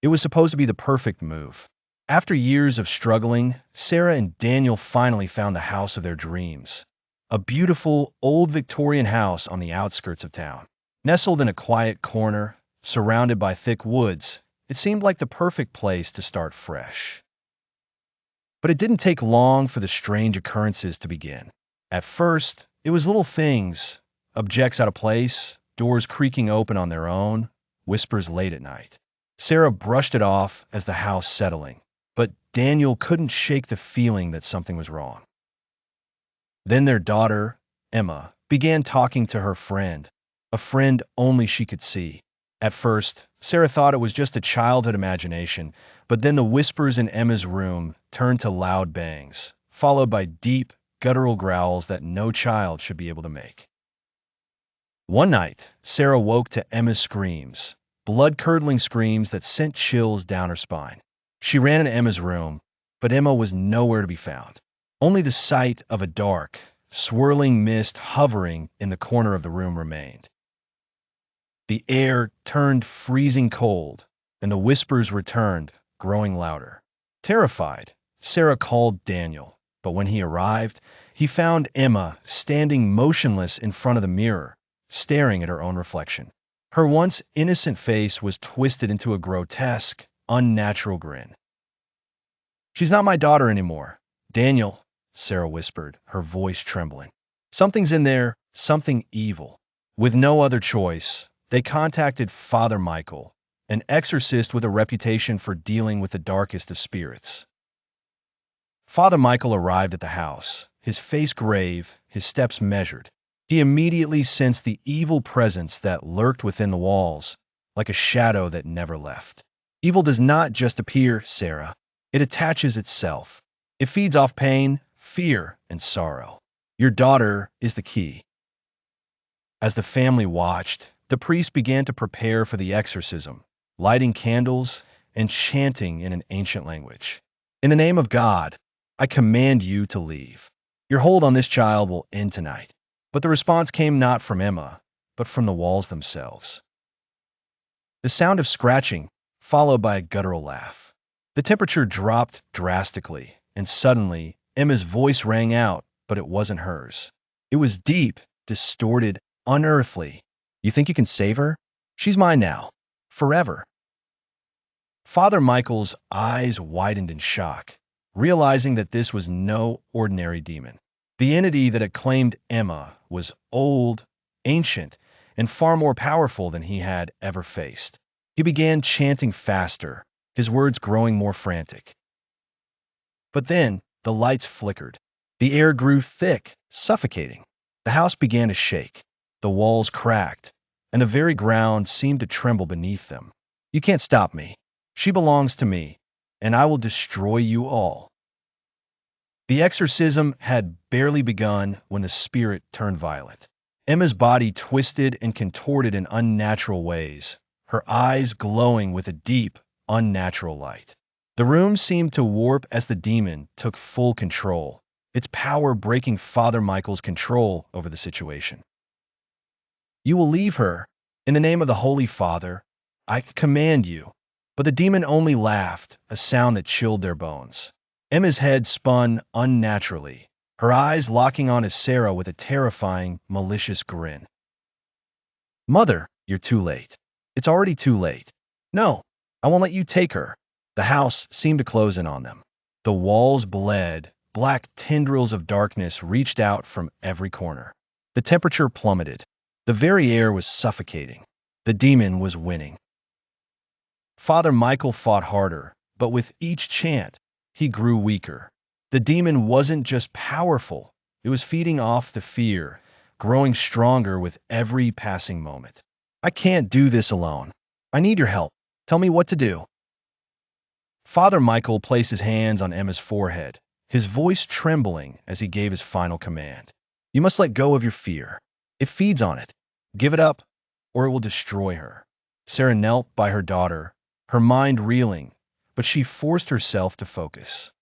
It was supposed to be the perfect move. After years of struggling, Sarah and Daniel finally found the house of their dreams. A beautiful, old Victorian house on the outskirts of town. Nestled in a quiet corner, surrounded by thick woods, it seemed like the perfect place to start fresh. But it didn't take long for the strange occurrences to begin. At first, it was little things, objects out of place, doors creaking open on their own, whispers late at night. Sarah brushed it off as the house settling, but Daniel couldn't shake the feeling that something was wrong. Then their daughter, Emma, began talking to her friend, a friend only she could see. At first, Sarah thought it was just a childhood imagination, but then the whispers in Emma's room turned to loud bangs, followed by deep, guttural growls that no child should be able to make. One night, Sarah woke to Emma's screams, blood-curdling screams that sent chills down her spine. She ran into Emma's room, but Emma was nowhere to be found. Only the sight of a dark, swirling mist hovering in the corner of the room remained. The air turned freezing cold, and the whispers returned, growing louder. Terrified, Sarah called Daniel, but when he arrived, he found Emma standing motionless in front of the mirror, staring at her own reflection. Her once innocent face was twisted into a grotesque, unnatural grin. "She's not my daughter anymore, Daniel," Sarah whispered, her voice trembling. "Something's in there, something evil." With no other choice, they contacted Father Michael, an exorcist with a reputation for dealing with the darkest of spirits. Father Michael arrived at the house, his face grave, his steps measured. He immediately sensed the evil presence that lurked within the walls, like a shadow that never left. Evil does not just appear, Sarah. It attaches itself. It feeds off pain, fear, and sorrow. Your daughter is the key. As the family watched, the priest began to prepare for the exorcism, lighting candles and chanting in an ancient language. "In the name of God, I command you to leave. Your hold on this child will end tonight." But the response came not from Emma, but from the walls themselves. The sound of scratching, followed by a guttural laugh. The temperature dropped drastically, and suddenly, Emma's voice rang out, but it wasn't hers. It was deep, distorted, unearthly. "You think you can save her? She's mine now. Forever." Father Michael's eyes widened in shock, realizing that this was no ordinary demon. The entity that had claimed Emma was old, ancient, and far more powerful than he had ever faced. He began chanting faster, his words growing more frantic. But then, the lights flickered. The air grew thick, suffocating. The house began to shake. The walls cracked, and the very ground seemed to tremble beneath them. "You can't stop me. She belongs to me, and I will destroy you all." The exorcism had barely begun when the spirit turned violent. Emma's body twisted and contorted in unnatural ways, her eyes glowing with a deep, unnatural light. The room seemed to warp as the demon took full control, its power breaking Father Michael's control over the situation. "You will leave her. In the name of the Holy Father, I command you." But the demon only laughed, a sound that chilled their bones. Emma's head spun unnaturally, her eyes locking onto Sarah with a terrifying, malicious grin. "Mother, you're too late. It's already too late. No, I won't let you take her." The house seemed to close in on them. The walls bled, black tendrils of darkness reached out from every corner. The temperature plummeted. The very air was suffocating. The demon was winning. Father Michael fought harder, but with each chant, he grew weaker. The demon wasn't just powerful, it was feeding off the fear, growing stronger with every passing moment. "I can't do this alone. I need your help. Tell me what to do." Father Michael placed his hands on Emma's forehead, his voice trembling as he gave his final command. "You must let go of your fear. It feeds on it. Give it up, or it will destroy her." Sarah knelt by her daughter, her mind reeling, but she forced herself to focus.